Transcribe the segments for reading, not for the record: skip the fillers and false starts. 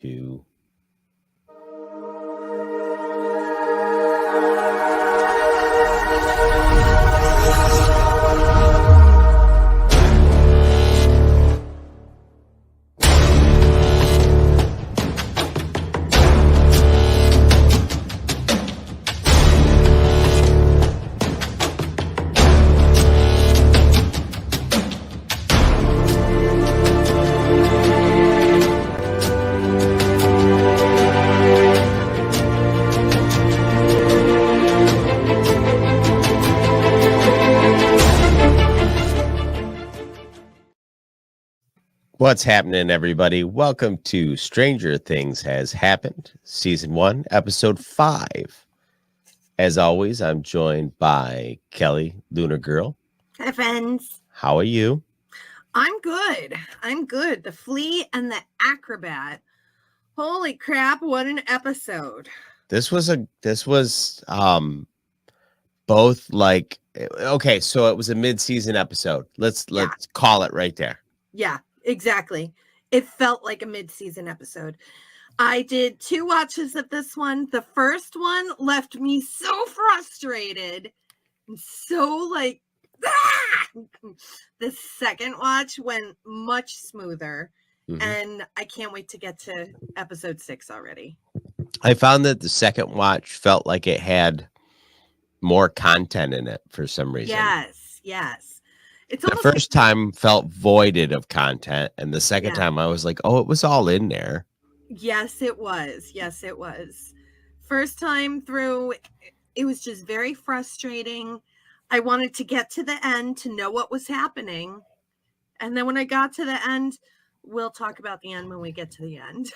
2. What's happening, everybody? Welcome to Stranger Things Has Happened, Season 1, Episode 5. As always, I'm joined by Kelly, Lunar Girl. Hi, friends. How are you? I'm good. The Flea and the Acrobat. Holy crap, what an episode. This was both like, okay, so it was a mid-season episode. Let's call it right there. Yeah, exactly. It felt like a mid-season episode. I did 2 watches of this one. The first one left me so frustrated and so like, the second watch went much smoother, and I can't wait to get to episode 6 already. I found that the second watch felt like it had more content in it for some reason. Yes. It's the first time felt voided of content, and the second time I was like, oh, it was all in there. Yes, it was. First time through, it was just very frustrating. I wanted to get to the end to know what was happening. And then when I got to the end, we'll talk about the end when we get to the end.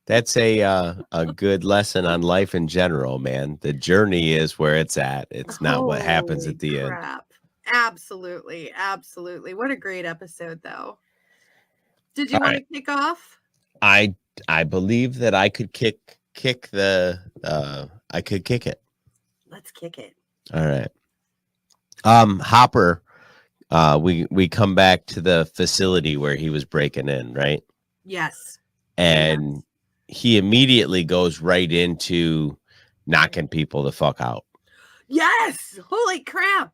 That's a good lesson on life in general, man. The journey is where it's at. It's not what happens at the end. Absolutely. What a great episode, though. Did you want to kick off? I believe that I could kick it. Let's kick it. All right. Hopper, we come back to the facility where he was breaking in, right? Yes. And he immediately goes right into knocking people the fuck out. Yes. Holy crap.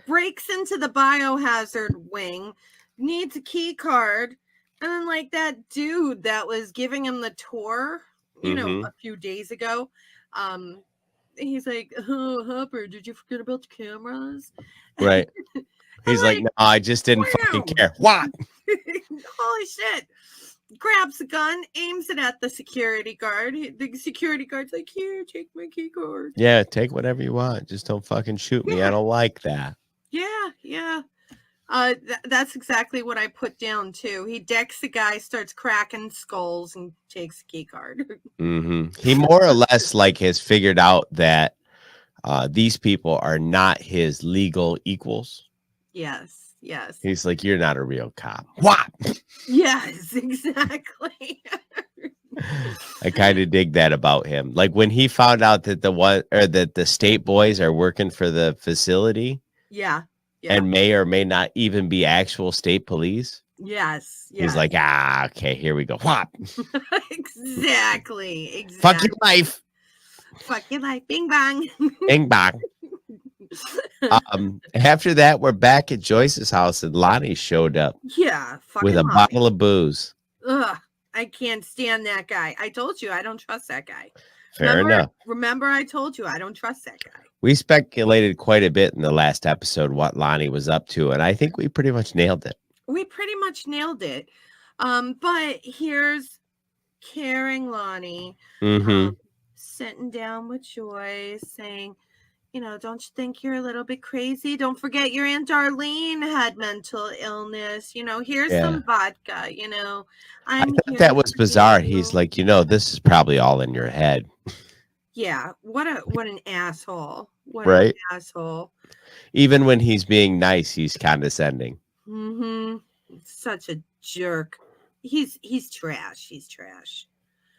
Breaks into the biohazard wing, needs a key card, and then like that dude that was giving him the tour, a few days ago, he's like, oh, Hopper, did you forget about the cameras? Right. He's like, no, I just didn't fucking care. What? Holy shit. Grabs a gun, aims it at the security guard. The security guard's like, here, take my key card. Yeah, take whatever you want. Just don't fucking shoot me. I don't like that. Yeah. That's exactly what I put down too. He decks the guy, starts cracking skulls, and takes the key card. He more or less has figured out that these people are not his legal equals. Yes. He's like, you're not a real cop. What? Yes, exactly. I kind of dig that about him. Like when he found out that the state boys are working for the facility. Yeah. And may or may not even be actual state police. Yes. He's like, okay, here we go. What? Exactly. Fuck your life. Bing bang. Bing bang. After that, we're back at Joyce's house, and Lonnie showed up. Yeah. With a bottle of booze. Ugh. I can't stand that guy. I told you I don't trust that guy. Fair enough. Remember, I told you I don't trust that guy. We speculated quite a bit in the last episode what Lonnie was up to, and I think we pretty much nailed it. But here's caring Lonnie sitting down with Joyce saying, don't you think you're a little bit crazy? Don't forget your Aunt Darlene had mental illness. Here's some vodka, I thought that was bizarre. He's like, this is probably all in your head. Yeah. What an asshole. Right? An asshole. Even when he's being nice, he's condescending. Such a jerk. He's trash.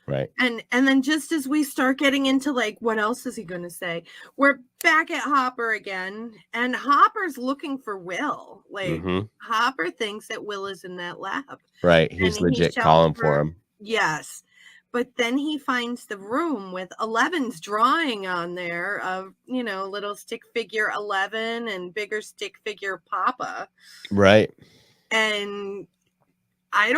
Right. And then just as we start getting into what else is he going to say? We're back at Hopper again, and Hopper's looking for Will. Hopper thinks that Will is in that lab. Right. He's legit calling for him. Yes. But then he finds the room with 11's drawing on there of, little stick figure 11 and bigger stick figure Papa. Right. And I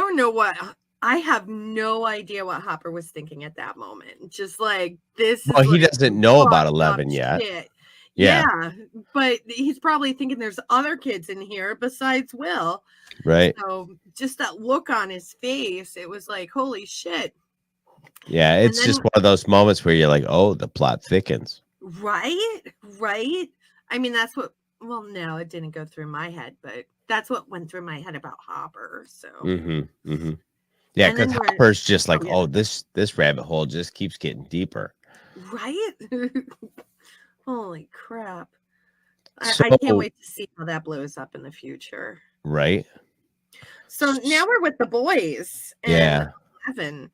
have no idea what Hopper was thinking at that moment. Just like, this Well, is he like doesn't know about fucked up 11 yet. shit. Yeah. Yeah. But he's probably thinking there's other kids in here besides Will. Right. So just that look on his face, it was like, holy shit. Yeah, it's just one of those moments where you're like, oh, the plot thickens. Right? I mean, that's what, well, no, it didn't go through my head, but that's what went through my head about Hopper. So, yeah, because Hopper's just like, yeah. this rabbit hole just keeps getting deeper. Right? Holy crap. I can't wait to see how that blows up in the future. Right. So now we're with the boys and 11,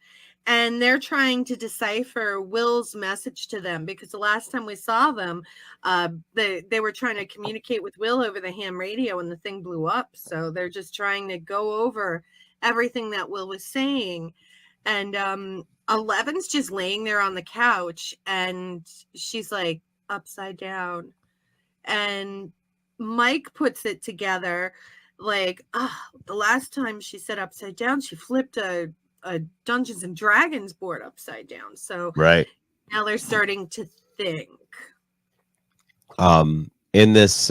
and they're trying to decipher Will's message to them, because the last time we saw them, they were trying to communicate with Will over the ham radio and the thing blew up. So they're just trying to go over everything that Will was saying. And 11's just laying there on the couch and she's like upside down. And Mike puts it together like, the last time she said upside down, she flipped a Dungeons and Dragons board upside down. So now they're starting to think. In this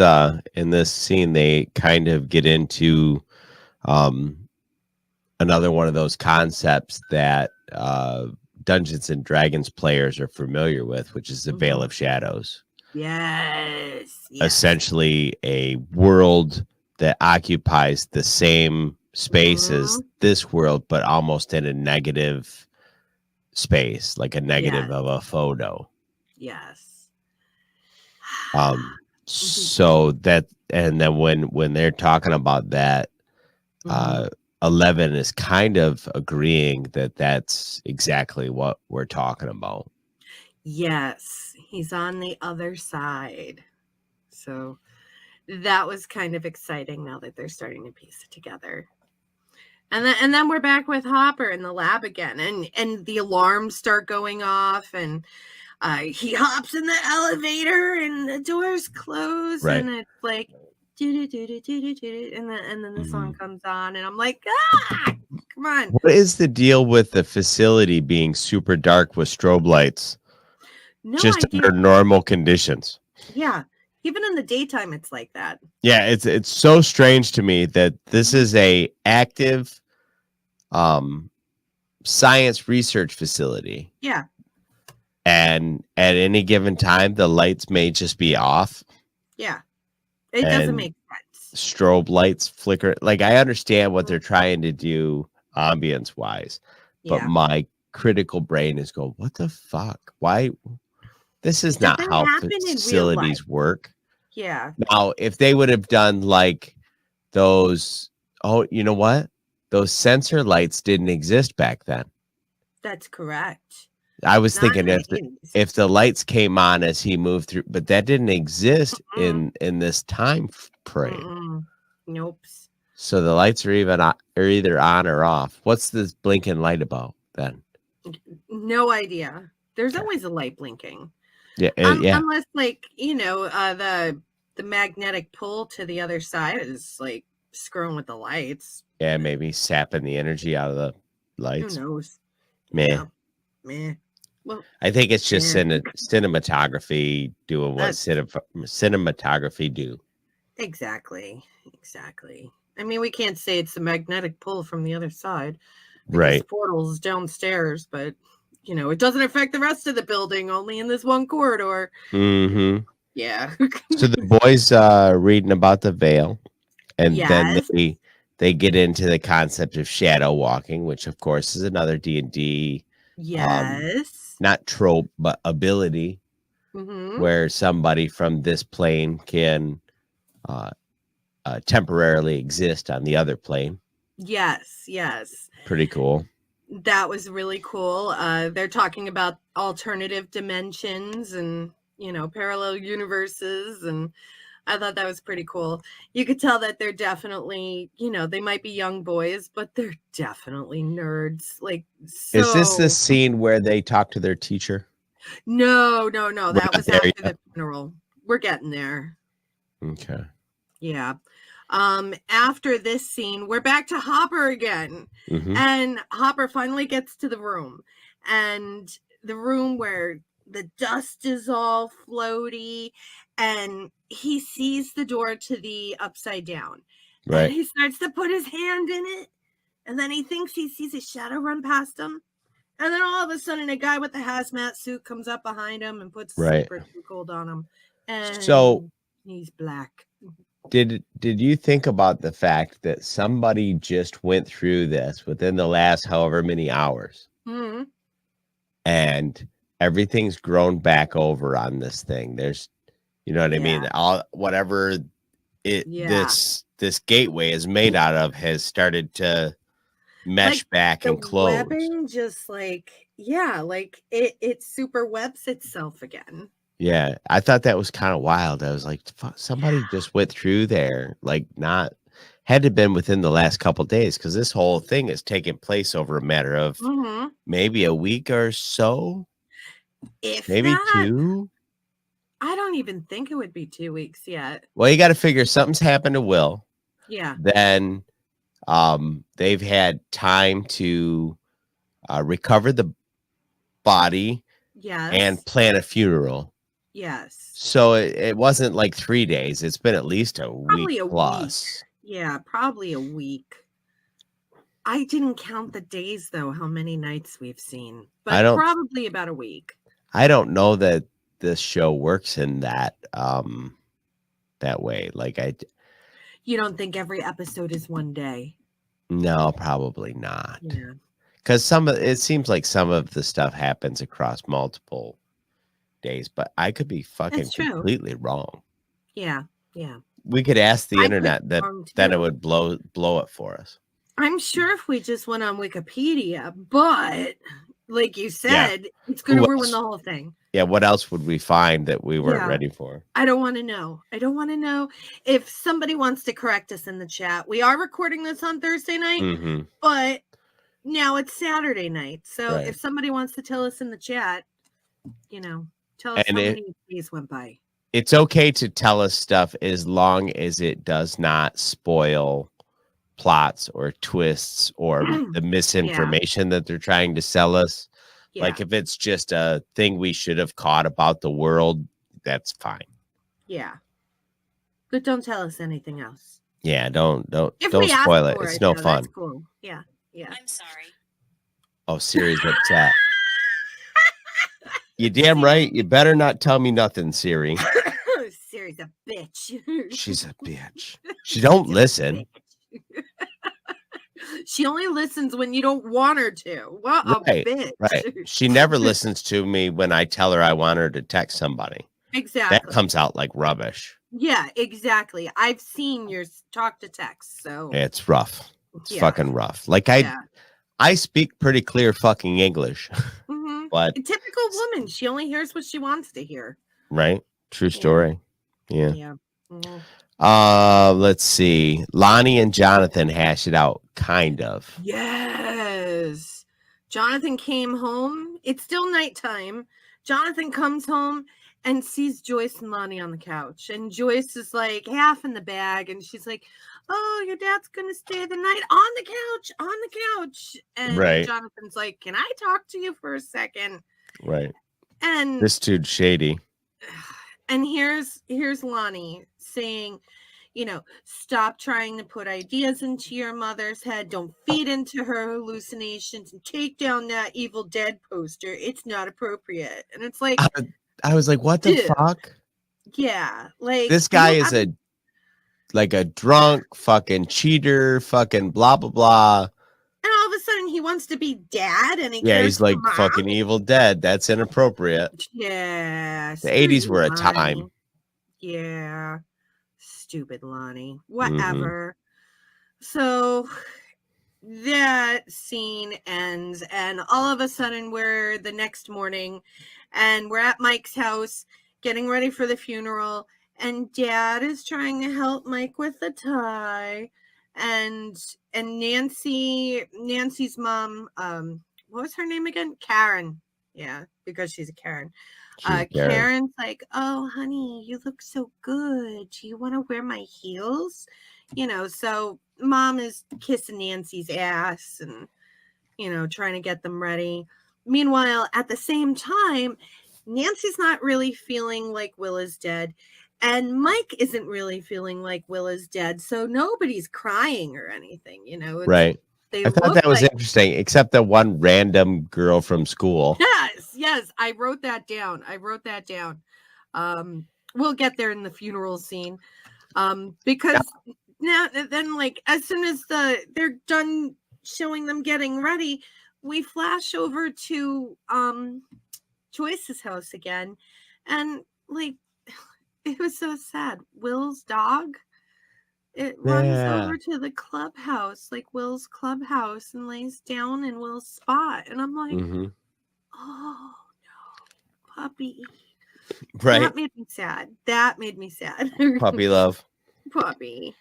scene, they kind of get into another one of those concepts that Dungeons and Dragons players are familiar with, which is the Veil of Shadows. Yes. Essentially a world that occupies the same space as this world, but almost in a negative space, like a negative of a photo. Yes. So that, and then when they're talking about that, 11 is kind of agreeing that that's exactly what we're talking about. Yes, he's on the other side. So that was kind of exciting now that they're starting to piece it together. And then we're back with Hopper in the lab again, and the alarms start going off, and he hops in the elevator and the doors close, and it's like and then the song comes on, and I'm like, come on. What is the deal with the facility being super dark with strobe lights? No just idea. under normal conditions. Yeah. Even in the daytime, it's like that. Yeah, it's so strange to me that this is a active science research facility. Yeah. And at any given time, the lights may just be off. Yeah. It doesn't make sense. Strobe lights flicker. Like, I understand what they're trying to do ambience wise, but my critical brain is going, what the fuck? Why? This is not how facilities work. Yeah. Now, if they would have done like those, you know what? Those sensor lights didn't exist back then. That's correct. I was thinking if the lights came on as he moved through, but that didn't exist in this time frame. Nope. So the lights are either on or off. What's this blinking light about then? No idea. There's always a light blinking. Yeah, unless like the magnetic pull to the other side is like screwing with the lights. Yeah, maybe sapping the energy out of the lights. Who knows? Meh. Well, I think it's just cinematography doing what cinematography do. Exactly. I mean, we can't say it's the magnetic pull from the other side. Right. The portal's downstairs, but it doesn't affect the rest of the building, only in this one corridor. Yeah. So the boys reading about the veil, and then they get into the concept of shadow walking, which of course is another D&D not trope but ability, where somebody from this plane can temporarily exist on the other plane. Yes. Pretty cool. That was really cool. They're talking about alternative dimensions and parallel universes, and I thought that was pretty cool. You could tell that they're definitely, they might be young boys, but they're definitely nerds. Like, Is this the so. scene where they talk to their teacher? No. We're That not was there after yet. the funeral. We're getting there. Okay. Yeah. After this scene, we're back to Hopper again. Mhm. And Hopper finally gets to the room. And the room where the dust is all floaty. And he sees the door to the upside down. And Right. he starts to put his hand in it. And then he thinks he sees a shadow run past him. And then all of a sudden, a guy with the hazmat suit comes up behind him and puts a Right. sleeper chokehold on him. And So he's black. did you think about the fact that somebody just went through this within the last however many hours, Mm-hmm. and everything's grown back over on this thing? There's, you know what I mean? All whatever this gateway is made out of has started to mesh back and close. Webbing just it super webs itself again. Yeah, I thought that was kind of wild. I was like, somebody just went through there, like had to have been within the last couple days, because this whole thing is taking place over a matter of maybe a week or so, if maybe that, 2. I don't even think it would be 2 weeks yet. Well, you got to figure something's happened to Will. Yeah. Then they've had time to recover the body and plan a funeral. Yes. So it wasn't like 3 days. It's been at least probably a week plus. Yeah, probably a week. I didn't count the days, though, how many nights we've seen. But probably about a week. I don't know that this show works in that way. Like you don't think every episode is one day? No, probably not. Yeah. Because it seems like some of the stuff happens across multiple days, but I could be fucking completely wrong. Yeah. We could ask the internet then it would blow it for us. I'm sure if we just went on Wikipedia, but like you said, it's going to ruin the whole thing. Yeah, what else would we find that we weren't ready for? I don't want to know. If somebody wants to correct us in the chat. We are recording this on Thursday night, but now it's Saturday night. So if somebody wants to tell us in the chat, tell us how many days went by. It's okay to tell us stuff as long as it does not spoil plots or twists or the misinformation that they're trying to sell us. Like if it's just a thing we should have caught about the world, that's fine. Yeah. But don't tell us anything else. Yeah, don't spoil it. It's no fun. That's cool. Yeah. I'm sorry. Oh, Siri's upset. You damn right. You better not tell me nothing, Siri. Siri's a bitch. She's a bitch. She don't listen. She only listens when you don't want her to. What a bitch. Right. She never listens to me when I tell her I want her to text somebody. Exactly. That comes out like rubbish. Yeah, exactly. I've seen your talk to text, so it's rough. It's fucking rough. Like I speak pretty clear fucking English. But a typical woman, she only hears what she wants to hear. Right? True story. Yeah. Mm-hmm. Let's see. Lonnie and Jonathan hash it out, kind of. Yes. Jonathan came home. It's still nighttime. Jonathan comes home and sees Joyce and Lonnie on the couch. And Joyce is like half in the bag. And she's like, oh, your dad's going to stay the night on the couch. And Jonathan's like, can I talk to you for a second? Right. And this dude's shady. And here's Lonnie saying, stop trying to put ideas into your mother's head. Don't feed into her hallucinations and take down that Evil Dead poster. It's not appropriate. And it's like, I was like, what the fuck? Yeah. Like this guy is a drunk fucking cheater, fucking blah, blah, blah. And all of a sudden he wants to be dad and he's like fucking Evil Dead. That's inappropriate. Yeah. The 80s were a time. Yeah. Stupid Lonnie. Whatever. So that scene ends, and all of a sudden we're the next morning and we're at Mike's house getting ready for the funeral, and Dad is trying to help Mike with the tie, and Nancy's mom, what was her name again? Karen. Yeah, because she's a Karen. Karen's like, oh, honey, you look so good. Do you want to wear my heels? So Mom is kissing Nancy's ass and, trying to get them ready. Meanwhile, at the same time, Nancy's not really feeling like Will is dead. And Mike isn't really feeling like Will is dead. So nobody's crying or anything, Right. They I thought that was interesting, except the one random girl from school. Yes. I wrote that down. We'll get there in the funeral scene. Because now then, like, as soon as they're done showing them getting ready, we flash over to Joyce's house again, and like it was so sad. Will's dog, it runs over to the clubhouse, like Will's clubhouse, and lays down in Will's spot, and I'm like, oh no, puppy. Right. That made me sad. Puppy love. Puppy.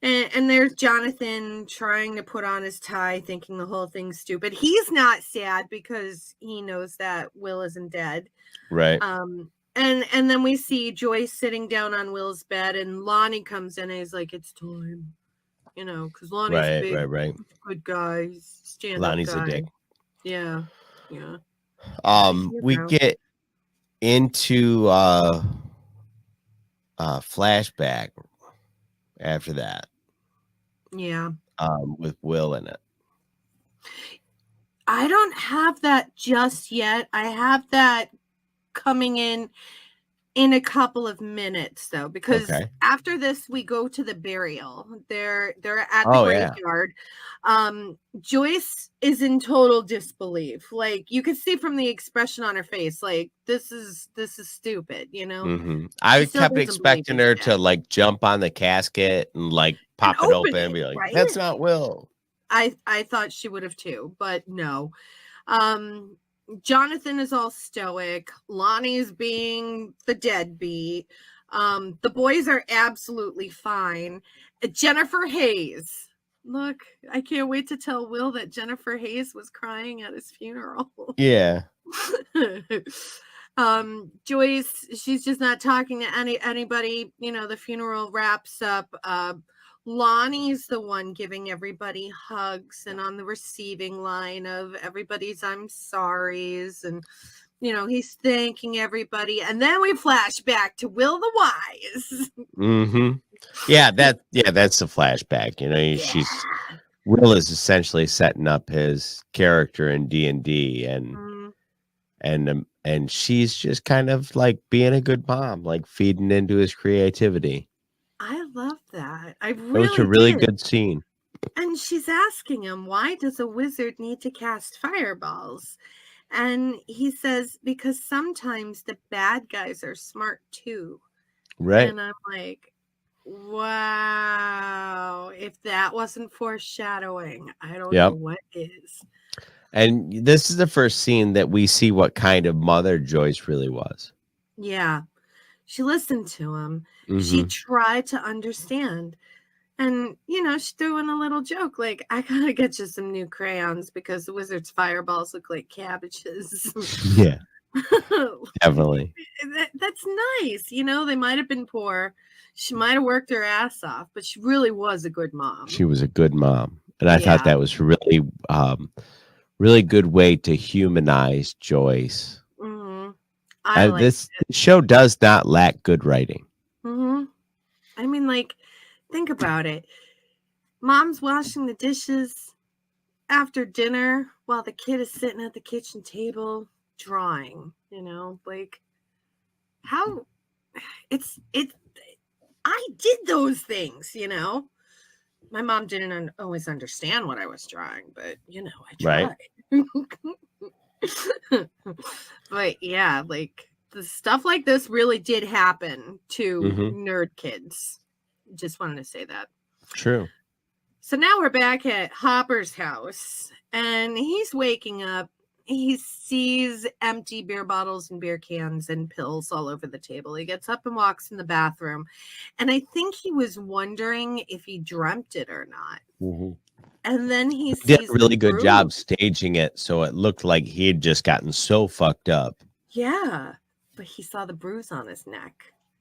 And there's Jonathan trying to put on his tie, thinking the whole thing's stupid. He's not sad because he knows that Will isn't dead. Right. And then we see Joyce sitting down on Will's bed, and Lonnie comes in and he's like, it's time. Because Lonnie's a big, good guy. Lonnie's guy. a dick. Yeah. We get into flashback after that. Yeah. With Will in it. I don't have that just yet. I have that coming in a couple of minutes, though, because after this we go to the burial. They're at the graveyard. Joyce is in total disbelief. Like, you could see from the expression on her face, like, this is stupid, I kept expecting her to like jump on the casket and like pop it open and be like, right? That's not Will. I thought she would have too, but no. Jonathan is all stoic. Lonnie's being the deadbeat. The boys are absolutely fine. Jennifer Hayes. Look, I can't wait to tell Will that Jennifer Hayes was crying at his funeral. Yeah. Joyce, she's just not talking to anybody. The funeral wraps up. Lonnie's the one giving everybody hugs and on the receiving line of everybody's I'm sorry's, and he's thanking everybody, and then we flash back to Will the Wise. Yeah, that's the flashback. She's Will is essentially setting up his character in D&D, and she's just kind of like being a good mom, like feeding into his creativity. I love that. It was a really good scene. And she's asking him, why does a wizard need to cast fireballs? And he says, because sometimes the bad guys are smart too. Right. And I'm like, wow. If that wasn't foreshadowing, I don't know what is. And this is the first scene that we see what kind of mother Joyce really was. Yeah. She listened to him. She tried to understand. And, she threw in a little joke, like, I gotta get you some new crayons because the wizard's fireballs look like cabbages. Yeah. Definitely. That's nice. They might have been poor. She might have worked her ass off, but she really was a good mom. She was a good mom. And I thought that was really, really good way to humanize Joyce. This show does not lack good writing. I mean, like, think about it. Mom's washing the dishes after dinner while the kid is sitting at the kitchen table drawing, like, how I did those things, My mom didn't always understand what I was drawing, but, I tried. Right. But yeah, like, the stuff like this really did happen to nerd kids. Just wanted to say that. True. So now we're back at Hopper's house, and he's waking up. he sees empty beer bottles and beer cans and pills all over the table. He gets up and walks in the bathroom. And I think he was wondering if he dreamt it or not. Mm-hmm. And then he Did a sees really the good bruise. job staging it, so it looked like he had just gotten so fucked up. Yeah, but he saw the bruise on his neck.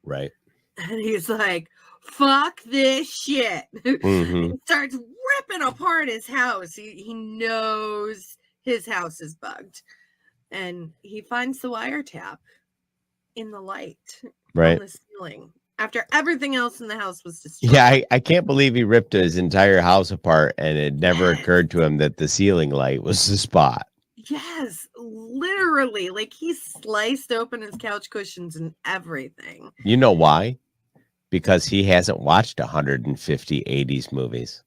Right. And he's like, fuck this shit. Mm-hmm. He starts ripping apart his house. He knows his house is bugged. And he finds the wiretap in the light Right. on the ceiling after everything else in the house was destroyed. Yeah, I can't believe he ripped his entire house apart and it never Yes. occurred to him that the ceiling light was the spot. Yes, literally. Like he sliced open his couch cushions and everything. You know why? Because he hasn't watched 150 80s movies.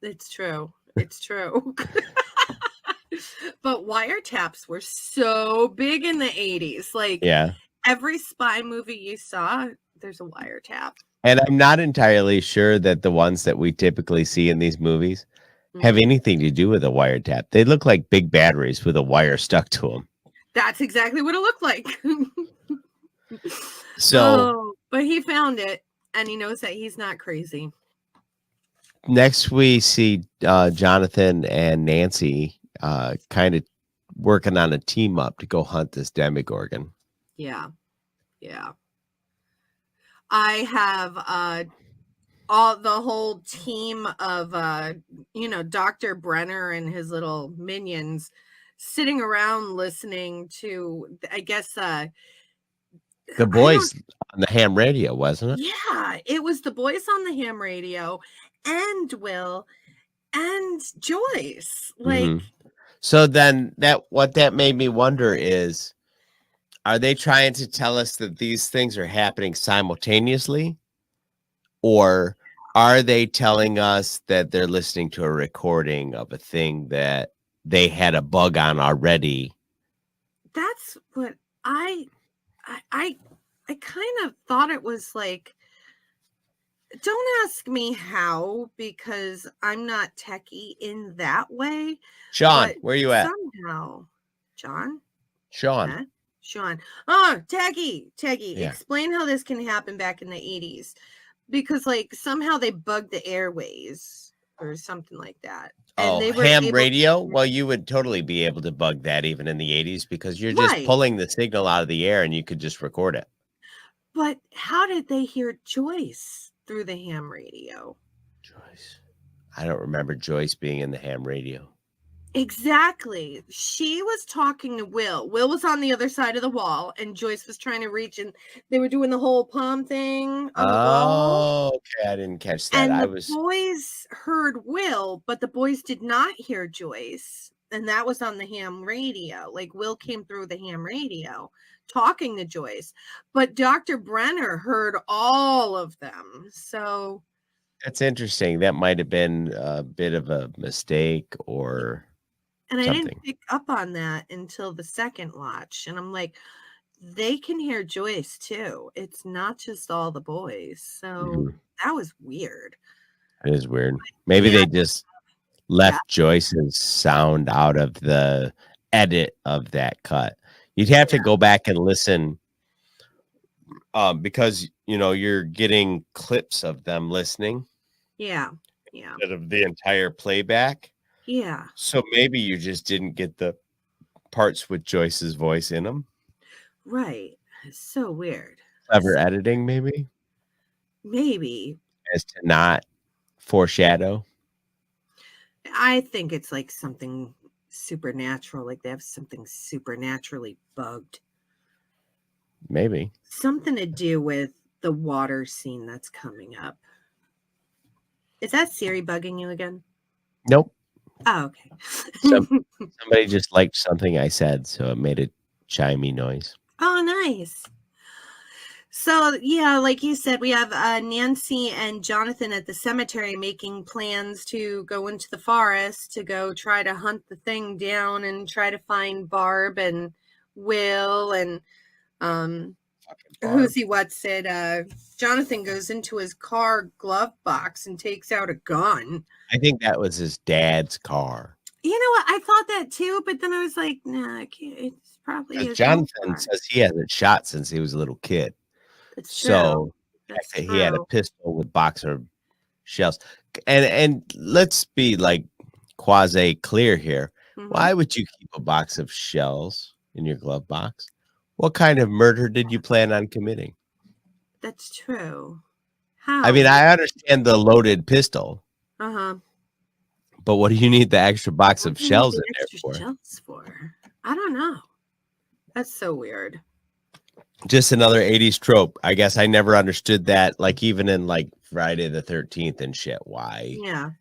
It's true. It's true. But wiretaps were so big in the 80s. Like Yeah. every spy movie you saw, there's a wiretap. And I'm not entirely sure that the ones that we typically see in these movies have anything to do with a wiretap. They look like big batteries with a wire stuck to them. That's exactly what it looked like. So, but he found it and he knows that he's not crazy. next we see Jonathan and Nancy kind of working on a team up to go hunt this Demogorgon. Yeah. I have all the whole team of Dr. Brenner and his little minions sitting around listening to, I guess, the boys on the ham radio, wasn't it? Yeah, it was the boys on the ham radio and Will and Joyce. Like, so then what that made me wonder is, are they trying to tell us that these things are happening simultaneously? Or are they telling us that they're listening to a recording of a thing that they had a bug on already? That's what I kind of thought it was like. Don't ask me how, because I'm not techie in that way. Sean, where are you at? Somehow, Sean. Oh, techie. Yeah. Explain how this can happen back in the 80s. Because like somehow they bugged the airways or something like that. And they were ham radio? Well, you would totally be able to bug that even in the 80s because you're just pulling the signal out of the air and you could just record it. But how did they hear Joyce through the ham radio? Joyce. I don't remember Joyce being in the ham radio. Exactly. She was talking to Will. Will was on the other side of the wall, and Joyce was trying to reach, and they were doing the whole palm thing on the wall. Okay. I didn't catch that. And the boys heard Will, but the boys did not hear Joyce. And that was on the ham radio. Like, Will came through the ham radio talking to Joyce. But Dr. Brenner heard all of them. So that's interesting. That might have been a bit of a mistake or... And I didn't pick up on that until the second watch. And I'm like, they can hear Joyce too. It's not just all the boys. So that was weird. It is weird. Maybe they just left Joyce's sound out of the edit of that cut. You'd have to go back and listen because, you're getting clips of them listening. Yeah. Instead of the entire playback. Yeah. So maybe you just didn't get the parts with Joyce's voice in them. Right. It's so weird. Clever editing, maybe? Maybe. As to not foreshadow. I think it's like something supernatural. Like they have something supernaturally bugged. Maybe. Something to do with the water scene that's coming up. Is that Siri bugging you again? Nope. Oh, okay. Somebody just liked something I said, so it made a chimey noise. Oh, nice. So, yeah, like you said, we have Nancy and Jonathan at the cemetery making plans to go into the forest to go try to hunt the thing down and try to find Barb and Will and Jonathan goes into his car glove box and takes out a gun. I think that was his dad's car. You know what? I thought that too, but then I was like, nah, I can't. It's probably Because his own Jonathan car. says he hasn't shot since he was a little kid. That's true. So the fact That's that he had a true. pistol with boxer shells. And let's be like quasi clear here. Mhm. Why would you keep a box of shells in your glove box? What kind of murder did you plan on committing? That's true. I mean, How? I understand the loaded pistol, Uh-huh. but what do you need the extra box What of do you need shells the in there extra for? shells for? I don't know. That's so weird. Just another 80s trope. I guess I never understood that, like even in like Friday the 13th and shit. Why? Yeah.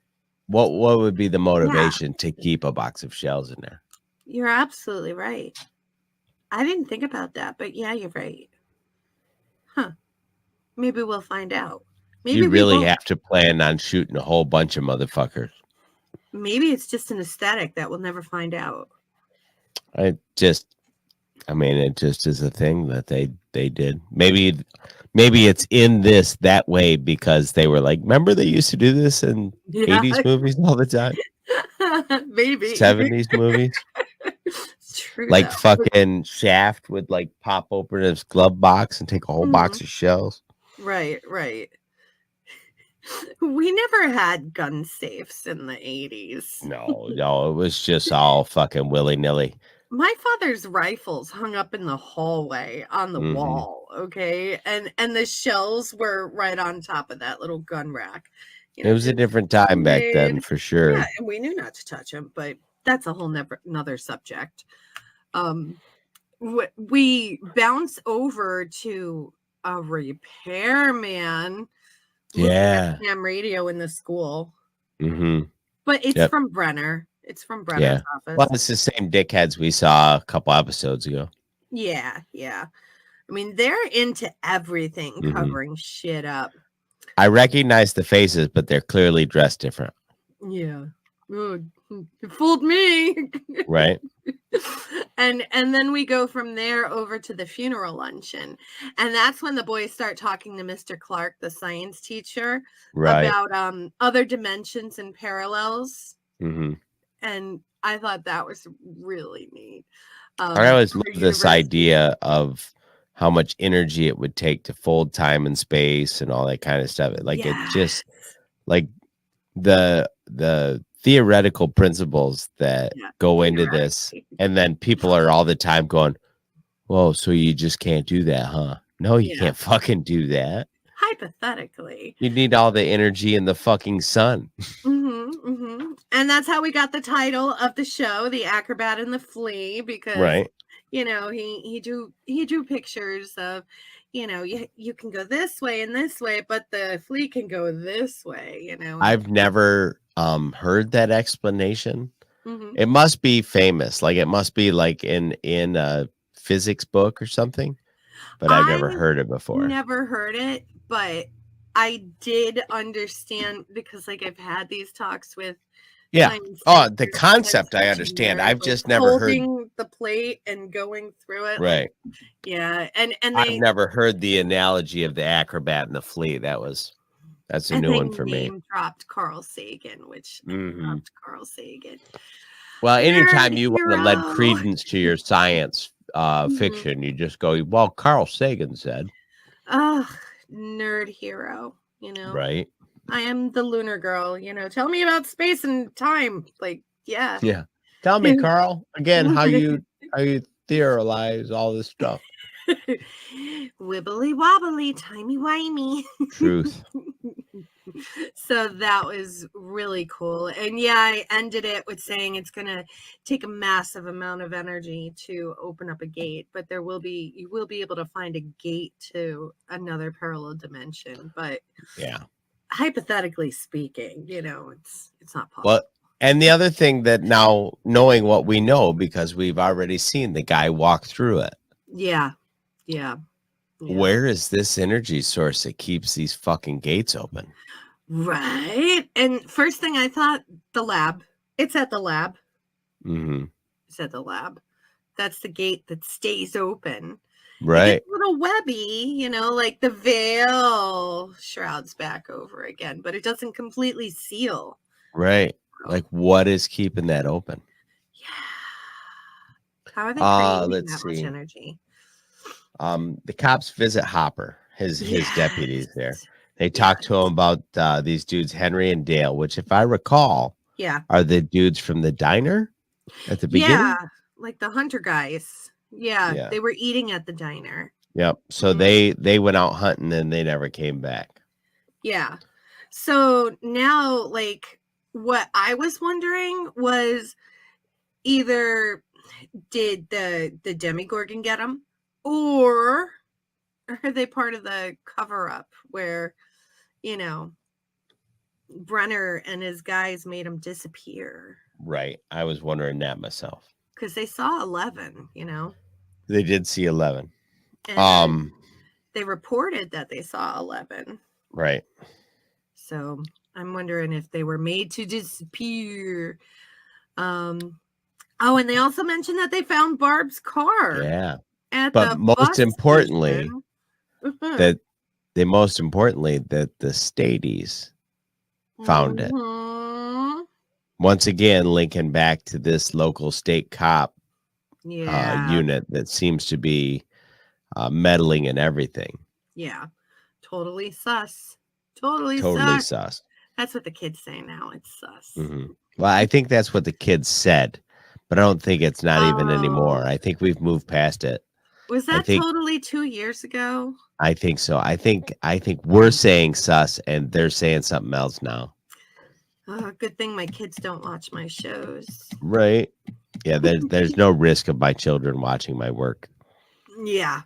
What would be the motivation to keep a box of shells in there? You're absolutely right. I didn't think about that, but yeah, you're right. Huh. Maybe we'll find out. Maybe You we really won't. have to plan on shooting a whole bunch of motherfuckers. Maybe it's just an aesthetic that we'll never find out. I mean, it just is a thing that they did. Maybe it's in this that way because they were like, remember they used to do this in Yeah. 80s movies all the time, Maybe. 70s movies. It's true Like though. fucking Shaft would like pop open his glove box and take a whole box Mhm. of shells. Right. We never had gun safes in the 80s. No, it was just all fucking willy nilly. My father's rifles hung up in the hallway on the Mhm. wall, okay? And the shells were right on top of that little gun rack. You It know, was a just different time back then, made. for Yeah, sure. and we knew not to touch them, but that's a whole another subject. We bounce over to a repairman looking Yeah. at ham radio in the school, Mm-hmm. but it's Yep. from Brenner. It's from Yeah. Brenner's office. Well, it's the same dickheads we saw a couple episodes ago. Yeah. I mean, they're into everything, Mhm. covering shit up. I recognize the faces, but they're clearly dressed different. Yeah. Oh, you fooled me. Right. and then we go from there over to the funeral luncheon. And that's when the boys start talking to Mr. Clark, the science teacher, Right. about other dimensions and parallels. Mm-hmm. And I thought that was really neat. I always love other this universes. idea of how much energy it would take to fold time and space and all that kind of stuff. Like it just like the theoretical principles that go into this, and then people are all the time going, "Whoa, so you just can't do that, huh?" No, you can't fucking do that. Hypothetically. You need all the energy in the fucking sun. And that's how we got the title of the show, The Acrobat and the Flea, because Right. you know, he drew pictures of, you know, you can go this way and this way, but the flea can go this way, you know. I've never heard that explanation. Mhm. It must be famous. Like it must be like in a physics book or something. But I've never heard it before. Never heard it, but I did understand because like I've had these talks with the concept I understand. I've just never heard holding the plate and going through it. Right. Like, yeah. And I've never heard the analogy of the acrobat and the flea. That's a new one for me. Name dropped Carl Sagan, which I loved Carl Sagan. Well, anytime you want to lend credence to your science fiction, you just go, well, Carl Sagan said. Nerd hero, you know. Right. I am the lunar girl, you know. Tell me about space and time. Like, yeah. Yeah. Tell me, Carl, again, how you theorize all this stuff. Wibbly wobbly, timey wimey. Truth. So that was really cool. And yeah, I ended it with saying it's gonna take a massive amount of energy to open up a gate, but you will be able to find a gate to another parallel dimension. But yeah, hypothetically speaking, you know, it's not possible. Well, and the other thing that now knowing what we know, because we've already seen the guy walk through it. Yeah. Where is this energy source that keeps these fucking gates open? Right. And first thing I thought, the lab. It's at the lab. Mm-hmm. It's at the lab. That's the gate that stays open. Right. It gets a little webby, you know, like the veil shrouds back over again, but it doesn't completely seal. Right. Like, what is keeping that open? Yeah. How are they creating Let's that much see. energy? The cops visit Hopper, his deputies there. Yes. They Yeah. talk to him about these dudes, Henry and Dale, which, if I recall, Yeah. are the dudes from the diner at the Yeah. beginning. Like the hunter guys. Yeah. Yeah. They were eating at the diner. Yep. So they went out hunting and they never came back. Yeah. So now, like, what I was wondering was either did the Demigorgon get them, or are they part of the cover up where, you know, Brenner and his guys made him disappear? Right. I was wondering that myself. Because they saw 11, you know, They did see 11. and they reported that they saw 11. Right. So I'm wondering if they were made to disappear. Oh, and they also mentioned that they found Barb's car. Yeah. At But the most bus importantly, station. that the Stadies found it. Once again, linking back to this local state cop unit that seems to be meddling in everything. Yeah. Totally sus. Totally sus. That's what the kids say now. It's sus. Mm-hmm. Well, I think that's what the kids said, but I don't think it's not even anymore. I think we've moved past it. Was that totally 2 years ago? I think so. I think we're saying sus and they're saying something else now. Good thing my kids don't watch my shows. Right. Yeah, there's no risk of my children watching my work. Yeah.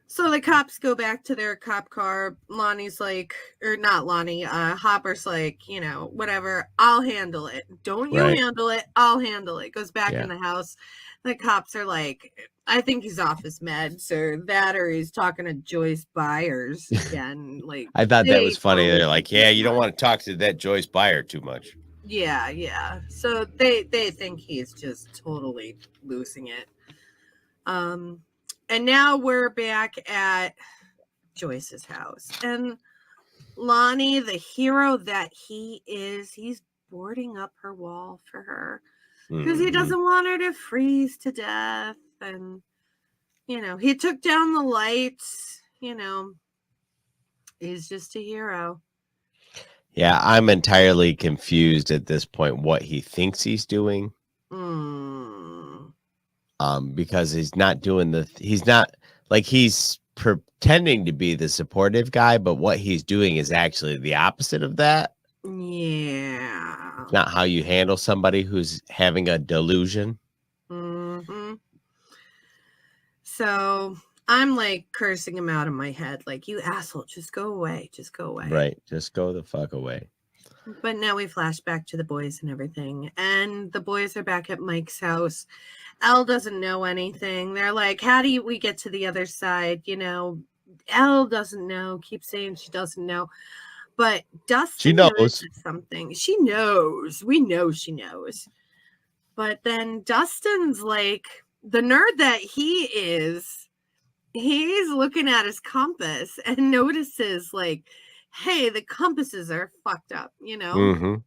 So the cops go back to their cop car. Lonnie's like, or not Lonnie, Hopper's like, you know, whatever, I'll handle it. Don't you handle it, I'll handle it. Goes back in the house. The cops are like, I think he's off his meds, or he's talking to Joyce Byers again. Like, I thought that was funny. They're like, yeah, you don't want to talk to that Joyce Byer too much. Yeah. So they think he's just totally losing it. And now we're back at Joyce's house. And Lonnie, the hero that he is, he's boarding up her wall for her because he doesn't want her to freeze to death. And, you know, he took down the lights, you know, he's just a hero. Yeah, I'm entirely confused at this point what he thinks he's doing. Because he's not doing he's not like he's pretending to be the supportive guy, but what he's doing is actually the opposite of that. Yeah. It's not how you handle somebody who's having a delusion. So I'm like cursing him out in my head, like, you asshole, just go away. Right. Just go the fuck away. But now we flash back to the boys and everything. And the boys are back at Mike's house. Elle doesn't know anything. They're like, how do we get to the other side? You know, Elle doesn't know. Keeps saying she doesn't know. But Dustin knows something. She knows. We know she knows. But then Dustin's like, the nerd that he is, he's looking at his compass and notices, like, hey, the compasses are fucked up, you know?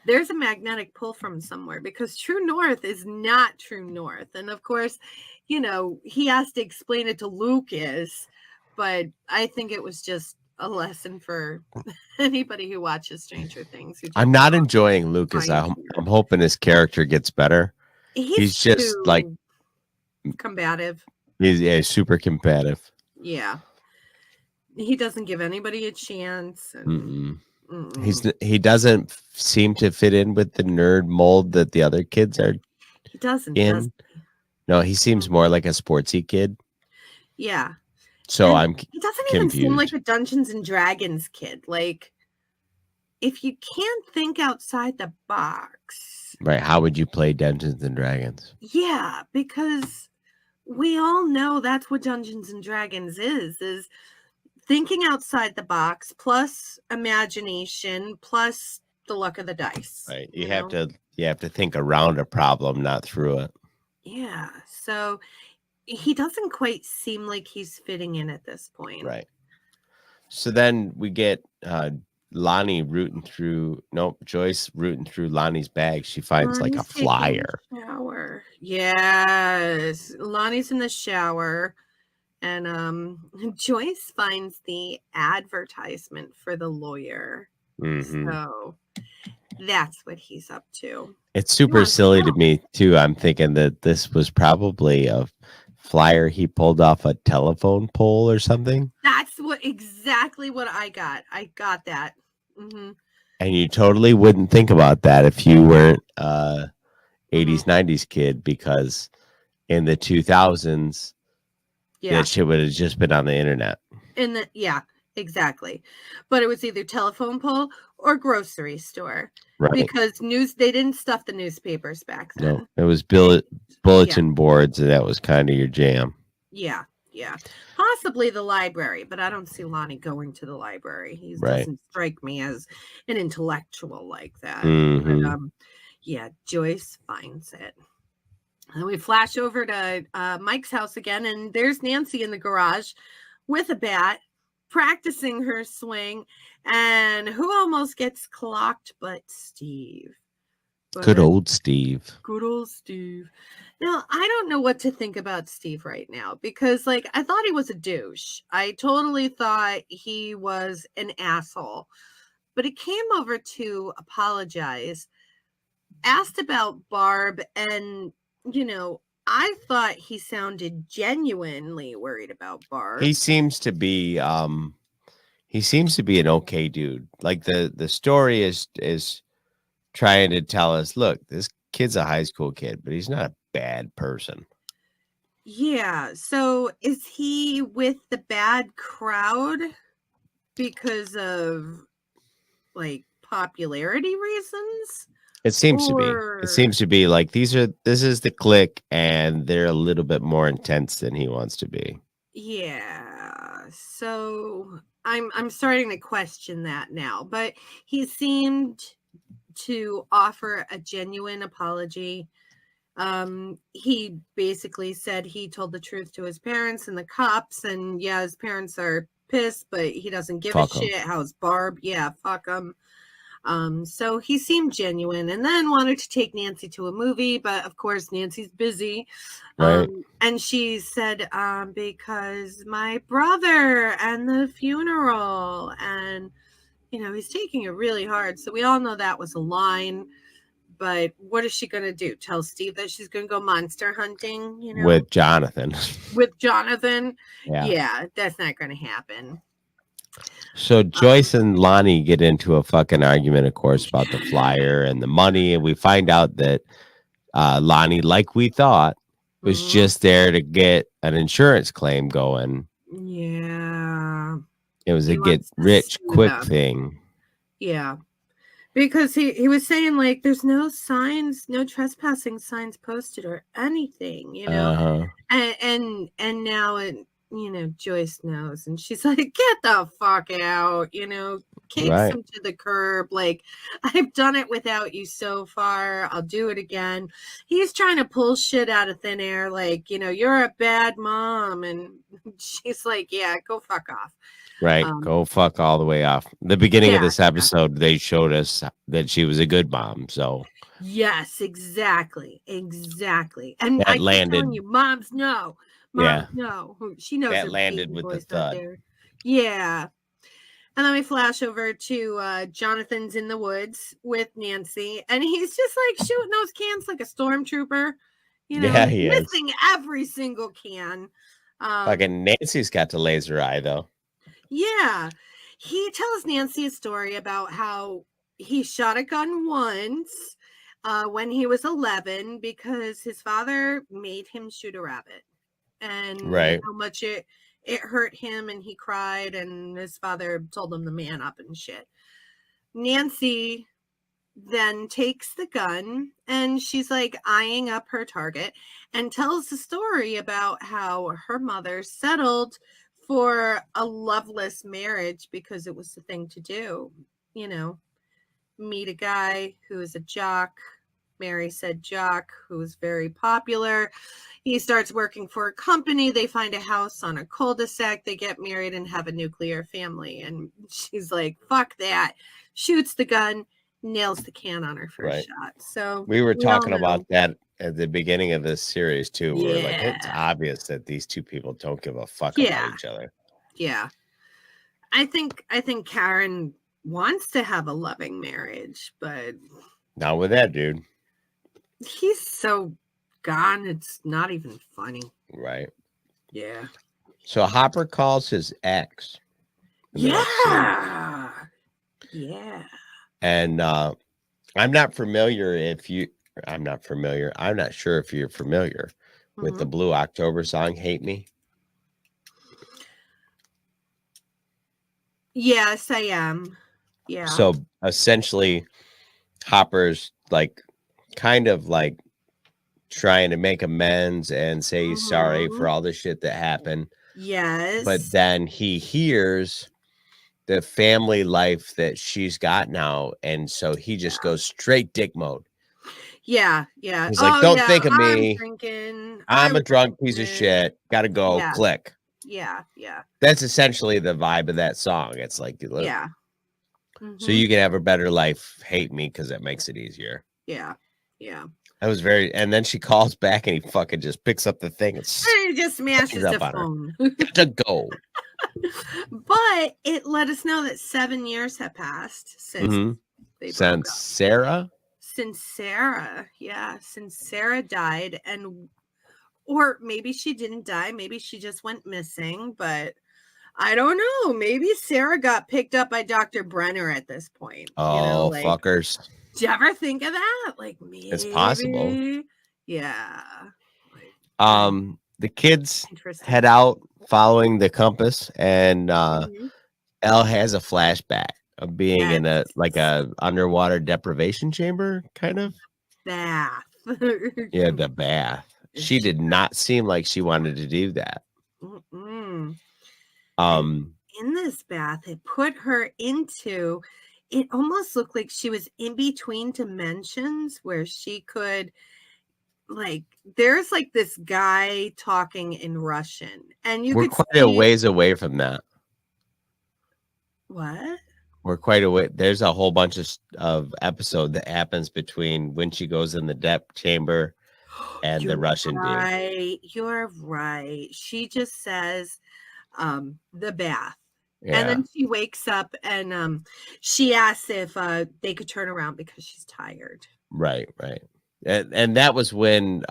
There's a magnetic pull from somewhere because true north is not true north. And of course, you know, he has to explain it to Lucas, but I think it was just a lesson for anybody who watches Stranger Things. I'm not enjoying Lucas. I'm hoping his character gets better. He's just like combative. He's super combative. Yeah. He doesn't give anybody a chance. And he doesn't seem to fit in with the nerd mold that the other kids are. He doesn't. No, he seems more like a sportsy kid. Yeah. So he doesn't even seem like a Dungeons and Dragons kid. Like, if you can't think outside the box, right? How would you play Dungeons and Dragons? Yeah, because we all know that's what Dungeons and Dragons is thinking outside the box, plus imagination, plus the luck of the dice. Right. You have to think around a problem, not through it. Yeah. So he doesn't quite seem like he's fitting in at this point. Right. So then we get Joyce rooting through Lonnie's bag. She finds like a Lonnie's taking flyer. a shower. Yes. Lonnie's in the shower. And Joyce finds the advertisement for the lawyer. Mm-hmm. So that's what he's up to. It's super silly to me too. I'm thinking that this was probably a flyer he pulled off a telephone pole or something. That's exactly what I got. I got that. Mm-hmm. And you totally wouldn't think about that if you weren't 80s, 90s kid, because in the 2000s, that shit would have just been on the internet. Exactly. But it was either telephone pole or grocery store. Right. Because they didn't stuff the newspapers back then. No, it was bulletin boards, and that was kind of your jam. Yeah. Possibly the library, but I don't see Lonnie going to the library. He doesn't strike me as an intellectual like that. Mm-hmm. But, Joyce finds it. And we flash over to Mike's house again, and there's Nancy in the garage with a bat, practicing her swing. And who almost gets clocked but Steve? Good old Steve. Good old Steve. Now, I don't know what to think about Steve right now, because I thought he was a douche. I totally thought he was an asshole. But he came over to apologize, asked about Barb, and I thought he sounded genuinely worried about Barb. He seems to be an okay dude. Like the story is trying to tell us, look, this kid's a high school kid, but he's not a bad person. Yeah. So is he with the bad crowd because of popularity reasons? It seems to be. It seems to be like this is the clique, and they're a little bit more intense than he wants to be. Yeah. So I'm starting to question that now, but he seemed to offer a genuine apology. He basically said he told the truth to his parents and the cops, and his parents are pissed, but he doesn't give a shit. How's Barb? Yeah, fuck him. So he seemed genuine, and then wanted to take Nancy to a movie, but of course Nancy's busy. Right. And she said, because my brother and the funeral, and he's taking it really hard. So we all know that was a line. But what is she going to do? Tell Steve that she's going to go monster hunting, with Jonathan. Yeah, that's not going to happen. So Joyce and Lonnie get into a fucking argument, of course, about the flyer and the money. And we find out that Lonnie, like we thought, was just there to get an insurance claim going. Yeah. It was a get rich quick thing. Yeah. Because he was saying, there's no signs, no trespassing signs posted or anything, and now Joyce knows, and she's like, get the fuck out, kicks him to the curb. I've done it without you so far. I'll do it again. He's trying to pull shit out of thin air. You're a bad mom. And she's like, yeah, go fuck off. Right. Go fuck all the way off. The beginning of this episode, they showed us that she was a good mom. So yes, exactly. And that I landed. keep telling you, moms, no. Mom, no. She knows that landed with the thud. Yeah. And then we flash over to Jonathan's in the woods with Nancy, and he's just shooting those cans like a stormtrooper. He missing is. every single can. Fucking Nancy's got the laser eye though. Yeah. He tells Nancy a story about how he shot a gun once when he was 11 because his father made him shoot a rabbit. And how much it hurt him, and he cried, and his father told him to man up and shit. Nancy then takes the gun, and she's eyeing up her target, and tells the story about how her mother settled for a loveless marriage because it was the thing to do. Meet a guy who is a jock, marry said jock, who was very popular. He starts working for a company. They find a house on a cul-de-sac. They get married and have a nuclear family. And she's like, fuck that. Shoots the gun, nails the can on her first shot. So we were talking about that at the beginning of this series too. Yeah. We're like, it's obvious that these two people don't give a fuck about each other. Yeah. I think Karen wants to have a loving marriage, but not with that dude. He's so gone, it's not even funny. Right. Yeah. So Hopper calls his ex. Yeah. Yeah. And I'm not sure if you're familiar with the Blue October song, Hate Me. Yes, I am. Yeah. So essentially, Hopper's like kind of like trying to make amends and say he's sorry for all the shit that happened. Yes. But then he hears the family life that she's got now, and so he just goes straight dick mode. Yeah, yeah. He's like, don't think of me. I'm a drunk piece of shit. Gotta go. Yeah. Click. Yeah, yeah. That's essentially the vibe of that song. It's like, yeah. So you can have a better life. Hate me because that makes it easier. Yeah, yeah. That was and then she calls back and he fucking just picks up the thing and he just smashes the phone. To go. But it let us know that 7 years have passed since Sarah. Since Sarah died, or maybe she didn't die, maybe she just went missing, but I don't know. Maybe Sarah got picked up by Dr. Brenner at this point. Oh, fuckers. Did you ever think of that? Like, maybe it's possible. Yeah. The kids head out following the compass, and Elle has a flashback of being in a underwater deprivation chamber, kind of bath. Yeah, the bath. She did not seem like she wanted to do that. In this bath, it put her into. It almost looked like she was in between dimensions where she could. There's this guy talking in Russian, and we're quite a ways away from that. What? We're quite away. There's a whole bunch of episode that happens between when she goes in the depth chamber and the Russian dude. You're right. She just says the bath. Yeah. And then she wakes up and she asks if they could turn around because she's tired. Right. And that was when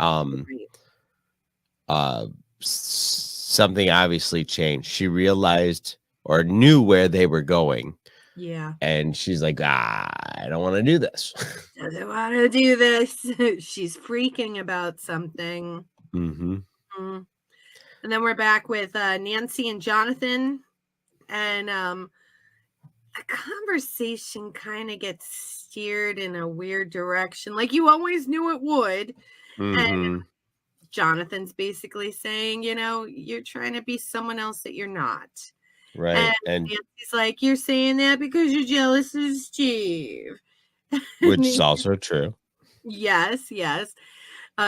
something obviously changed. She realized or knew where they were going. Yeah. And she's like, I don't want to do this. Doesn't want to do this. She's freaking about something. And then we're back with Nancy and Jonathan. And a conversation kind of gets steered in a weird direction, like you always knew it would. And Jonathan's basically saying, you're trying to be someone else that you're not. Right. And Nancy's like, you're saying that because you're jealous of Steve. Which is also true. Yes.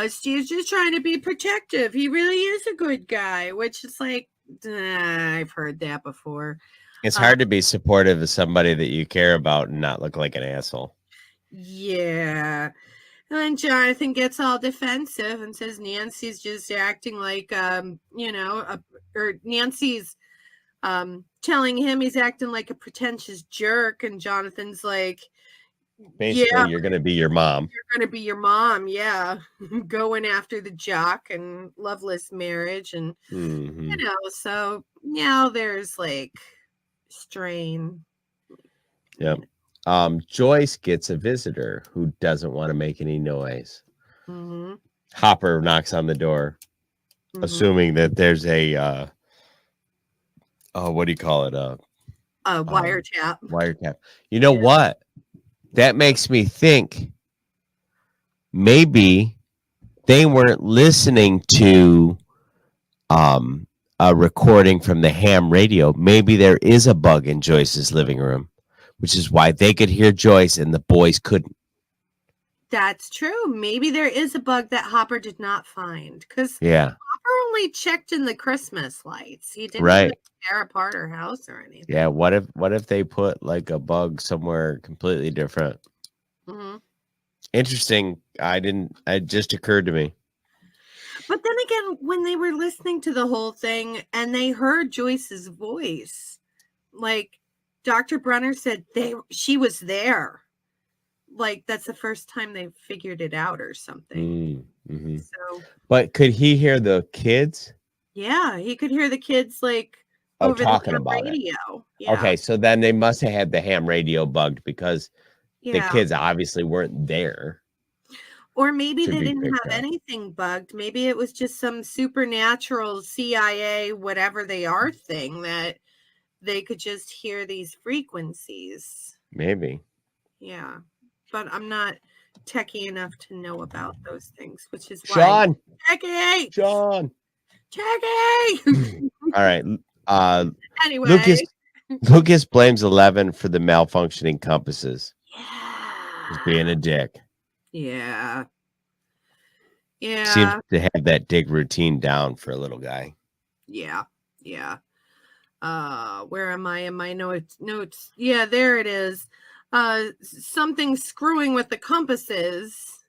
Steve's just trying to be protective. He really is a good guy, which is like, I've heard that before. It's hard to be supportive of somebody that you care about and not look like an asshole. Yeah. And then Jonathan gets all defensive and says Nancy's just acting like, or Nancy's telling him he's acting like a pretentious jerk. And Jonathan's like, basically, you're going to be your mom. You're going to be your mom. Yeah. Going after the jock and loveless marriage. And, so now there's strain. Yep. Joyce gets a visitor who doesn't want to make any noise. Hopper knocks on the door, assuming that there's a, what do you call it? A wiretap. Wiretap. You know what? That makes me think maybe they weren't listening to a recording from the ham radio. Maybe there is a bug in Joyce's living room, which is why they could hear Joyce and the boys couldn't. That's true. Maybe there is a bug that Hopper did not find, because Yeah, Hopper only checked in the Christmas lights. He didn't right. like tear apart her house or anything. Yeah, what if they put like a bug somewhere completely different? Mhm. Interesting. It just occurred to me. But then again, when they were listening to the whole thing and they heard Joyce's voice, like Dr. Brenner said she was there. Like that's the first time they figured it out or something. Mm-hmm. So But could he hear the kids? yeah, he could hear the kids like Oh, over the talking ham about it. radio. Yeah. Okay, so then they must have had the ham radio bugged because the Yeah. kids obviously weren't there Or maybe to they be didn't picked have up. anything bugged. Maybe it was just some supernatural CIA, whatever they are thing that they could just hear these frequencies. Maybe. Yeah. But I'm not techie enough to know about those things, which is why Sean. techie. Sean. Techie. All right. Anyway. Lucas blames 11 for the malfunctioning compasses. He's being a dick. Yeah. Yeah. Seems to have that dig routine down for a little guy. Yeah. Yeah. Where am I in my notes? Yeah, there it is. Something screwing with the compasses,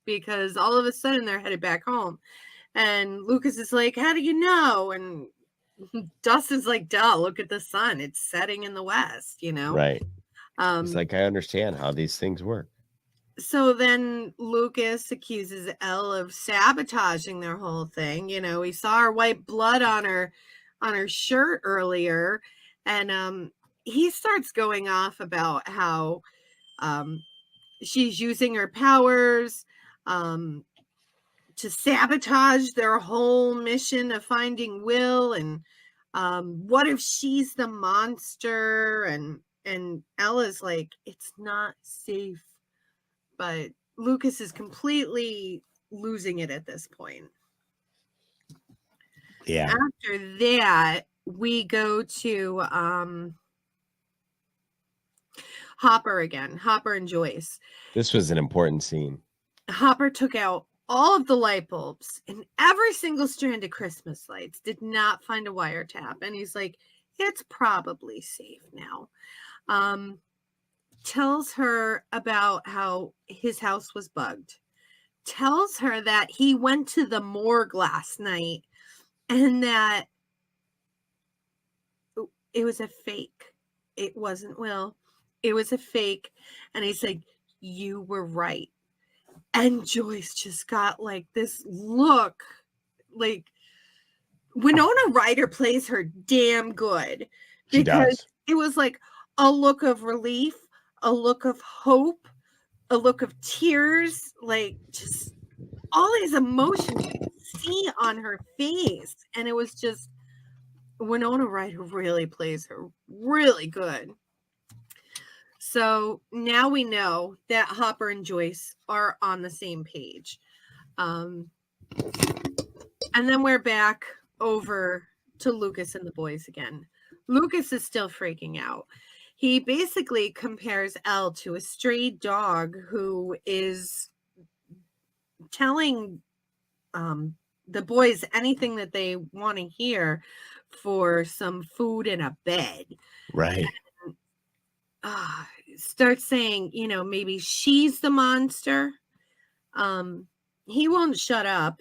because all of a sudden they're headed back home. And Lucas is like, how do you know? And Dustin's like, duh, look at the sun. It's setting in the west, Right. He's like, I understand how these things work. So then Lucas accuses Elle of sabotaging their whole thing. He saw her white blood on her shirt earlier, and he starts going off about how she's using her powers to sabotage their whole mission of finding Will, and what if she's the monster? And Ella's like, it's not safe. But Lucas is completely losing it at this point. Yeah. After that, we go to Hopper again. Hopper and Joyce. This was an important scene. Hopper took out all of the light bulbs and every single strand of Christmas lights, did not find a wiretap. And he's like, it's probably safe now. Tells her about how his house was bugged. Tells her that he went to the morgue last night and that it was a fake. It wasn't Will. It was a fake. And he's like, you were right. And Joyce just got like this look, like Winona Ryder plays her damn good, because it was like a look of relief, a look of hope, a look of tears, like just all these emotions you could see on her face. And it was just, Winona Ryder really plays her really good. So now we know that Hopper and Joyce are on the same page. And then we're back over to Lucas and the boys again. Lucas is still freaking out. He basically compares Elle to a stray dog who is telling the boys anything that they want to hear for some food and a bed. Right. And, starts saying, maybe she's the monster. He won't shut up.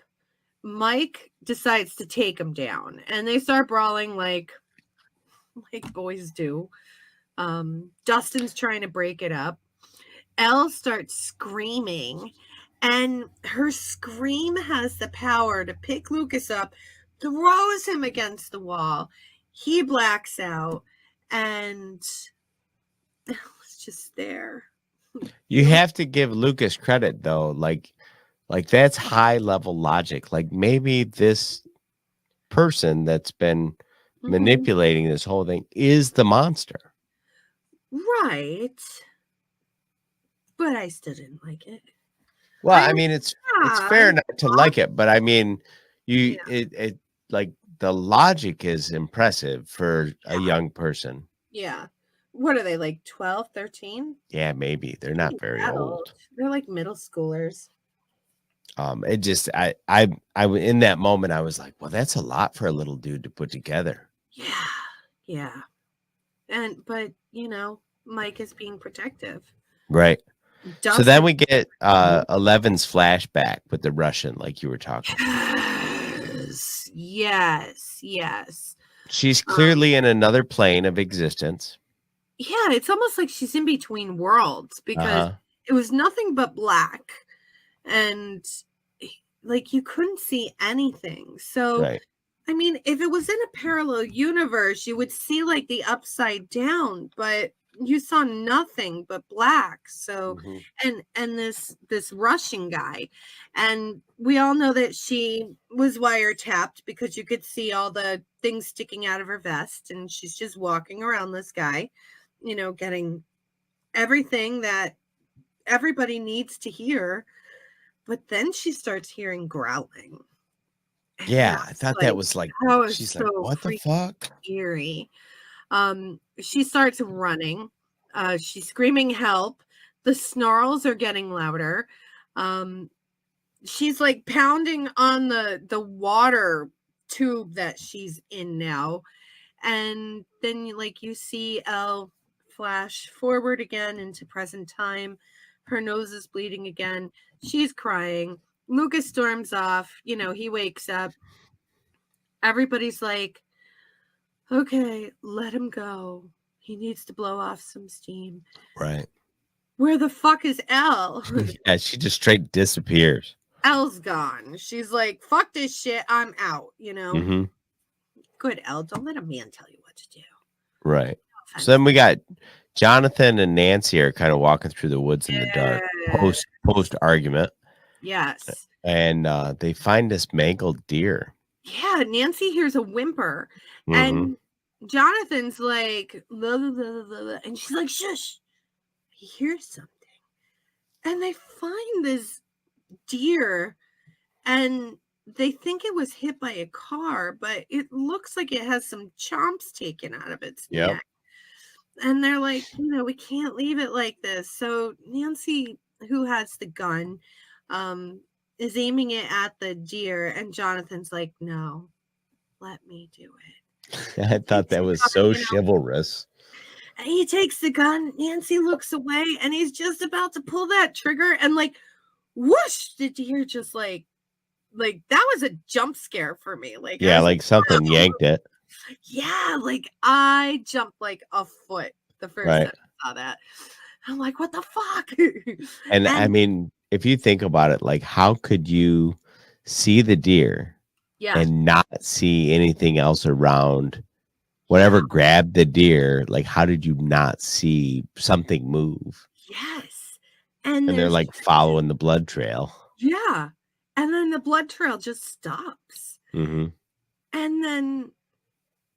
Mike decides to take him down, and they start brawling like boys do. Dustin's trying to break it up. Elle starts screaming, and her scream has the power to pick Lucas up, throws him against the wall. He blacks out, and it's just there. You have to give Lucas credit though. Like that's high level logic. Like maybe this person that's been manipulating this whole thing is the monster. Right. But I still didn't like it. Well, I mean, it's fair not to like it, but I mean, it like the logic is impressive for a young person. Yeah. What are they, like 12, 13? Yeah, maybe. They're not very old. They're like middle schoolers. It just in that moment I was like, well, that's a lot for a little dude to put together. Yeah. But Mike is being protective. Right. Dustin, so then we get 11's flashback with the Russian, like you were talking. Yes. She's clearly in another plane of existence. Yeah, it's almost like she's in between worlds because it was nothing but black and like you couldn't see anything. So Right. I mean, if it was in a parallel universe, you would see like the upside down, but you saw nothing but black. So and this Russian guy, and we all know that she was wiretapped because you could see all the things sticking out of her vest, and she's just walking around this guy, getting everything that everybody needs to hear. But then she starts hearing growling. Yeah, I thought that was like, she's so like, what the fuck? Eerie. She starts running. She's screaming help. The snarls are getting louder. She's like pounding on the water tube that she's in now. And then you see Elle flash forward again into present time. Her nose is bleeding again. She's crying. Lucas storms off. He wakes up. Everybody's like, okay, let him go. He needs to blow off some steam. Right. Where the fuck is Elle? Yeah, she just straight disappears. Elle's gone. She's like, fuck this shit. I'm out, Good, Elle. Don't let a man tell you what to do. Right. No, so then we got Jonathan and Nancy are kind of walking through the woods in the dark post argument. Yes. And they find this mangled deer. Yeah, Nancy hears a whimper. And Jonathan's like, blah, blah, blah, blah, and she's like, shush. He hears something. And they find this deer, and they think it was hit by a car, but it looks like it has some chomps taken out of its neck. And they're like, we can't leave it like this. So Nancy, who has the gun, is aiming it at the deer, and Jonathan's like, no, let me do it. I thought that was so chivalrous. And he takes the gun. Nancy looks away, and he's just about to pull that trigger, and whoosh, the deer just like that was a jump scare for me. Like something yanked it. Yeah, I jumped like a foot the first time I saw that. I'm like, what the fuck? And I mean, if you think about it, like, how could you see the deer and not see anything else around? Whatever grabbed the deer, like, how did you not see something move? Yes. And they're like following the blood trail. Yeah. And then the blood trail just stops. And then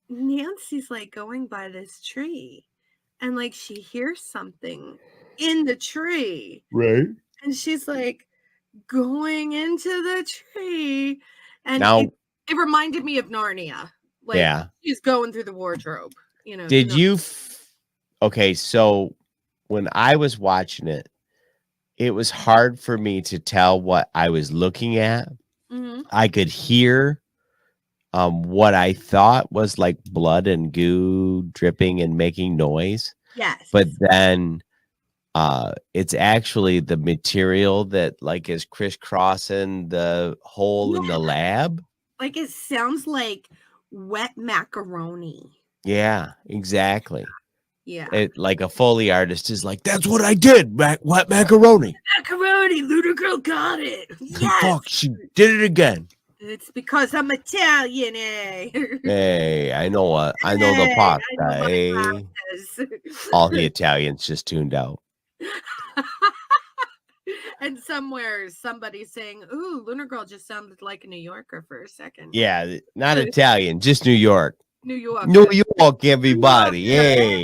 Nancy's like going by this tree, and like she hears something in the tree. Right. And she's like going into the tree. And now, it reminded me of Narnia. Like, she's going through the wardrobe. Did you? Okay, so when I was watching it, it was hard for me to tell what I was looking at. I could hear what I thought was like blood and goo dripping and making noise. Yes. But then it's actually the material that like is crisscrossing the hole in the lab. Like, it sounds like wet macaroni. Yeah, exactly. Yeah. It, like a Foley artist is like, that's what I did, wet macaroni. Macaroni, Lunar Girl got it. Yes. Fuck, she did it again. It's because I'm Italian, eh? Hey, I know the pasta, eh? All the Italians just tuned out. And somewhere somebody's saying, ooh, Lunar Girl just sounded like a New Yorker for a second. Yeah, not Italian, just New York. New York. New York, everybody. Hey.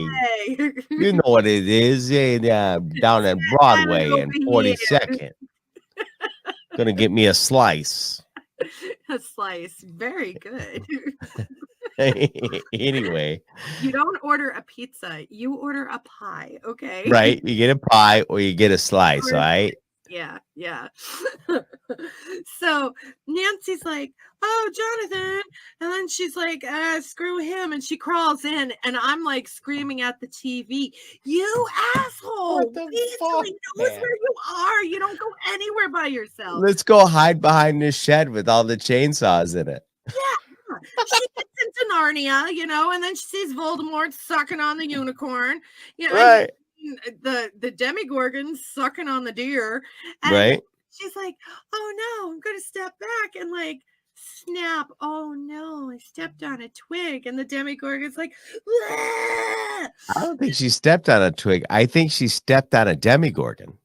You know what it is. Hey, down at Broadway and 42nd. Gonna get me a slice. A slice. Very good. Anyway, You don't order a pizza, you order a pie, okay? right? You get a pie or you get a slice, all right? Yeah, yeah. So Nancy's like, "Oh, Jonathan," and then she's like, "Screw him," and she crawls in, and I'm like screaming at the TV, "You asshole! What the Wait till fuck, he knows man? where you are. You don't go anywhere by yourself." Let's go hide behind this shed with all the chainsaws in it. Yeah, she gets into Narnia, and then she sees Voldemort sucking on the unicorn. Right. The Demigorgon sucking on the deer, and Right. she's like, "Oh no, I'm gonna step back," and like snap. "Oh no, I stepped on a twig," and the Demigorgon's like, "Bleh!" I don't think she stepped on a twig. I think she stepped on a demigorgon.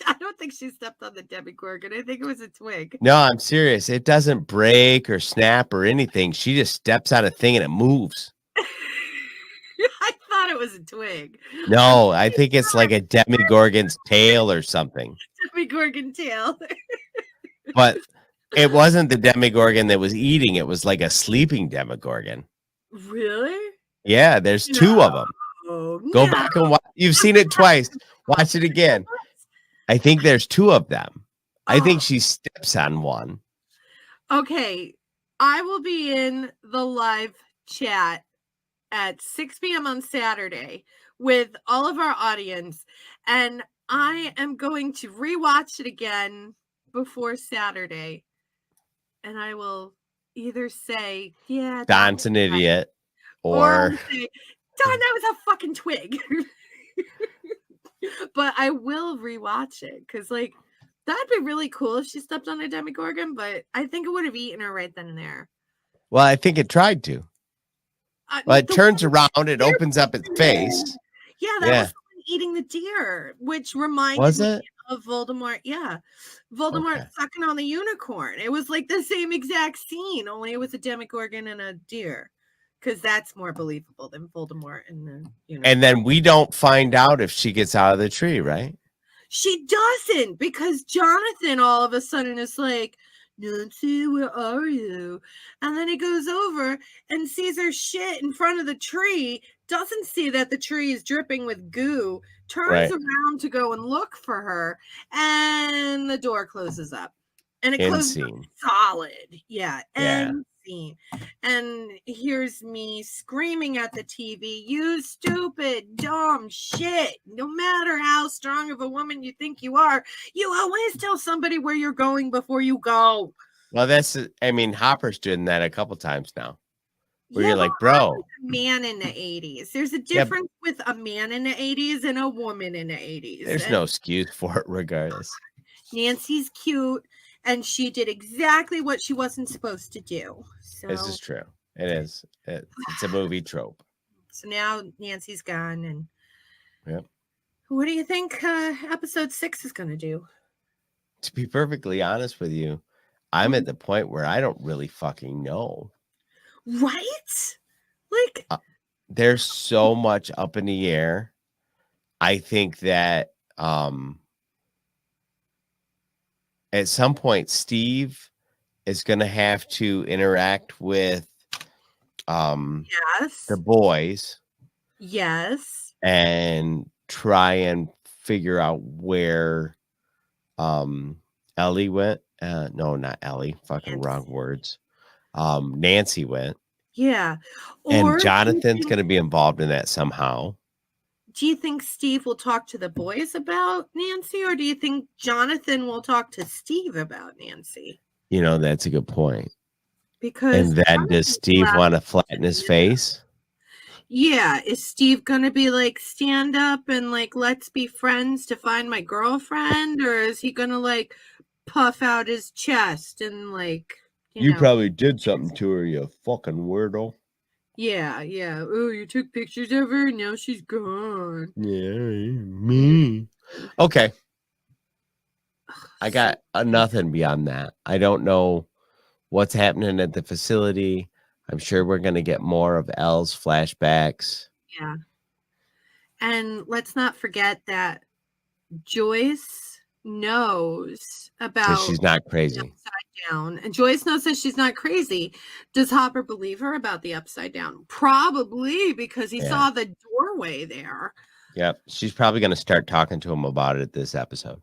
I don't think she stepped on the Demigorgon. I think it was a twig. No, I'm serious. It doesn't break or snap or anything. She just steps on a thing and it moves. I thought it was a twig. No, I think it's like a demigorgon's tail or something. Demigorgon tail. But it wasn't the demigorgon that was eating. It was like a sleeping demigorgon. Really? Yeah, there's two of them. Go back and watch. You've seen it twice. Watch it again. I think there's two of them. I think she steps on one. Okay. I will be in the live chat at 6 p.m. on Saturday with all of our audience, and I am going to rewatch it again before Saturday, and I will either say, "Yeah, Don's an idiot," or or say, "Don, that was a fucking twig." But I will rewatch it because, like, that'd be really cool if she stepped on a Demigorgon, but I think it would have eaten her right then and there. well, I think it tried to. Well, it turns around, it opens up its face. Yeah, that was eating the deer, which reminded me of Voldemort. Yeah, Voldemort sucking on the unicorn. It was like the same exact scene, only it was a Demigorgon and a deer. Because that's more believable than Voldemort and the unicorn. And then we don't find out if she gets out of the tree, right? She doesn't, because Jonathan all of a sudden is like, "Nancy, where are you?" And then he goes over and sees her shit in front of the tree, doesn't see that the tree is dripping with goo, turns around to go and look for her, and the door closes up. And it closes up solid. Yeah. End scene. And here's me screaming at the TV, "You stupid, dumb shit. No matter how strong of a woman you think you are, you always tell somebody where you're going before you go." Well, Hopper's doing that a couple times now. Where you're like, bro. A man in the 80s. There's a difference with a man in the 80s and a woman in the 80s. There's no excuse for it regardless. Nancy's cute, and she did exactly what she wasn't supposed to do. So this is true. It is. It's a movie trope. So now Nancy's gone, and what do you think episode 6 is going to do? To be perfectly honest with you, I'm at the point where I don't really fucking know. Right? Like, there's so much up in the air. I think that at some point Steve is going to have to interact with the boys. Yes. And try and figure out where Ellie went. No, not Ellie. Fucking Nancy. Wrong words. Nancy went. Yeah. And Jonathan's going to be involved in that somehow. Do you think Steve will talk to the boys about Nancy, or do you think Jonathan will talk to Steve about Nancy? That's a good point. Because and then does Steve want to flatten his face? Yeah. Is Steve going to be like, stand up and like, let's be friends to find my girlfriend? Or is he going to like puff out his chest and like, you probably did something to her, you fucking weirdo. Yeah. Oh, you took pictures of her. Now she's gone. Yeah, me. Okay. I got nothing beyond that. I don't know what's happening at the facility. I'm sure we're going to get more of Elle's flashbacks. Yeah. And let's not forget that Joyce knows about she's not crazy. upside down. And Joyce knows that she's not crazy. Does Hopper believe her about the upside down? Probably, because he saw the doorway there. Yep. She's probably going to start talking to him about it this episode.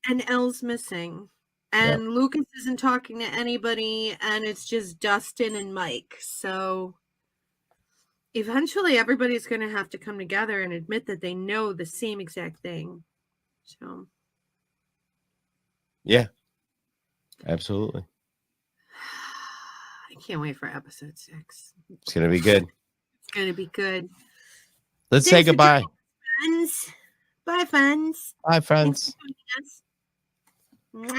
And Elle's missing. And Lucas isn't talking to anybody. And it's just Dustin and Mike. So eventually everybody's going to have to come together and admit that they know the same exact thing. So. Yeah. Absolutely. I can't wait for episode 6. It's going to be good. It's going to be good. Let's say goodbye. Friends. Bye, friends. Bye, friends. Thanks for joining us. Mwah.